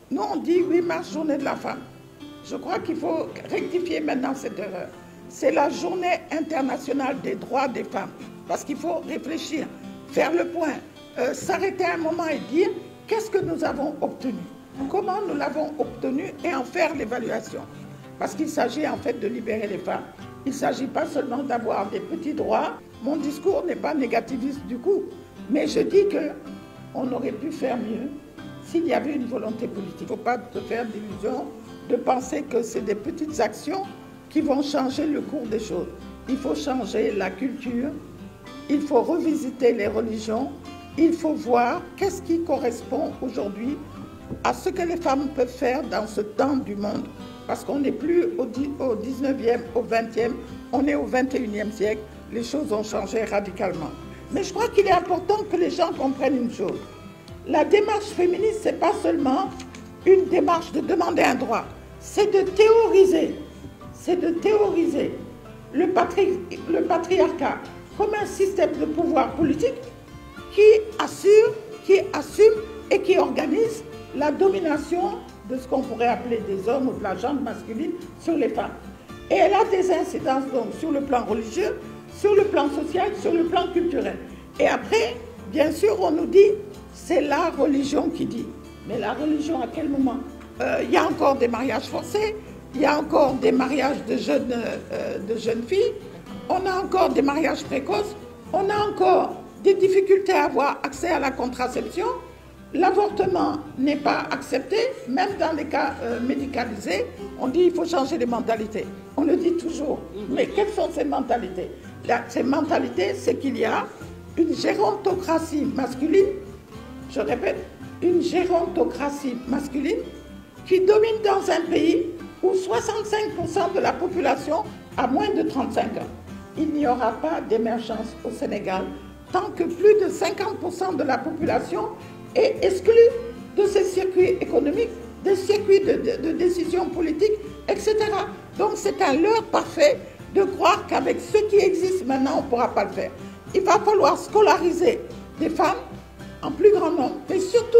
Nous, on dit 8 mars, journée de la femme. Je crois qu'il faut rectifier maintenant cette erreur. C'est la journée internationale des droits des femmes. Parce qu'il faut réfléchir, faire le point, s'arrêter un moment et dire qu'est-ce que nous avons obtenu, comment nous l'avons obtenu et en faire l'évaluation. Parce qu'il s'agit en fait de libérer les femmes. Il ne s'agit pas seulement d'avoir des petits droits. Mon discours n'est pas négativiste du coup, mais je dis qu'on aurait pu faire mieux s'il y avait une volonté politique. Il ne faut pas se faire d'illusions, de penser que c'est des petites actions qui vont changer le cours des choses. Il faut changer la culture, il faut revisiter les religions, il faut voir qu'est-ce qui correspond aujourd'hui à ce que les femmes peuvent faire dans ce temps du monde. Parce qu'on n'est plus au 19e, au 20e, on est au 21e siècle, les choses ont changé radicalement. Mais je crois qu'il est important que les gens comprennent une chose. La démarche féministe, ce n'est pas seulement une démarche de demander un droit, c'est de théoriser. C'est de théoriser le patriarcat comme un système de pouvoir politique qui assume et qui organise la domination de ce qu'on pourrait appeler des hommes ou de la gente masculine sur les femmes. Et elle a des incidences donc sur le plan religieux, sur le plan social, sur le plan culturel. Et après, bien sûr, on nous dit, c'est la religion qui dit. Mais la religion, à quel moment? Il y a encore des mariages forcés, il y a encore des mariages de jeunes filles, on a encore des mariages précoces, on a encore des difficultés à avoir accès à la contraception. L'avortement n'est pas accepté, même dans les cas médicalisés. On dit qu'il faut changer les mentalités. On le dit toujours. Mais quelles sont ces mentalités? Ces mentalités, c'est qu'il y a une gérontocratie masculine, je répète, une gérontocratie masculine qui domine dans un pays où 65% de la population a moins de 35 ans. Il n'y aura pas d'émergence au Sénégal tant que plus de 50% de la population est exclue de ces circuits économiques, des circuits de décision politique, etc. Donc c'est un leurre parfait de croire qu'avec ce qui existe maintenant, on ne pourra pas le faire. Il va falloir scolariser des femmes en plus grand nombre, mais surtout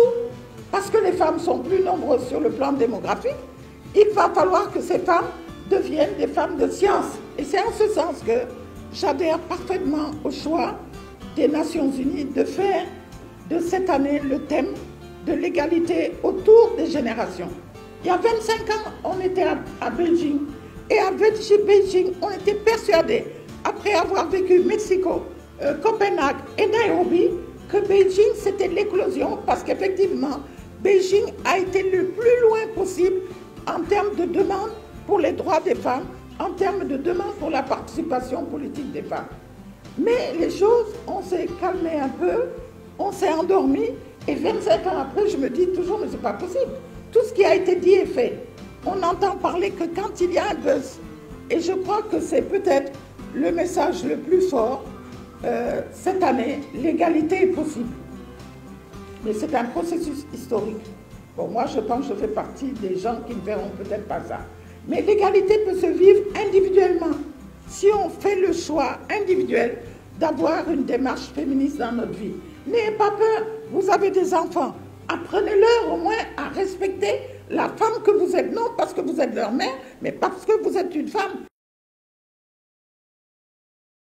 parce que les femmes sont plus nombreuses sur le plan démographique, il va falloir que ces femmes deviennent des femmes de science. Et c'est en ce sens que j'adhère parfaitement au choix des Nations Unies de faire de cette année le thème de l'égalité autour des générations. Il y a 25 ans, on était à Beijing. Et à Beijing, on était persuadés, après avoir vécu Mexico, Copenhague et Nairobi, que Beijing, c'était l'éclosion, parce qu'effectivement, Beijing a été le plus loin possible en termes de demande pour les droits des femmes, en termes de demande pour la participation politique des femmes. Mais les choses, on s'est calmé un peu, on s'est endormi, et 25 ans après, je me dis toujours, mais c'est pas possible. Tout ce qui a été dit est fait. On n'entend parler que quand il y a un buzz. Et je crois que c'est peut-être le message le plus fort cette année, l'égalité est possible. Mais c'est un processus historique. Bon, moi, je pense que je fais partie des gens qui ne verront peut-être pas ça. Mais l'égalité peut se vivre individuellement. Si on fait le choix individuel d'avoir une démarche féministe dans notre vie. N'ayez pas peur, vous avez des enfants. Apprenez-leur au moins à respecter la femme que vous êtes, non parce que vous êtes leur mère, mais parce que vous êtes une femme.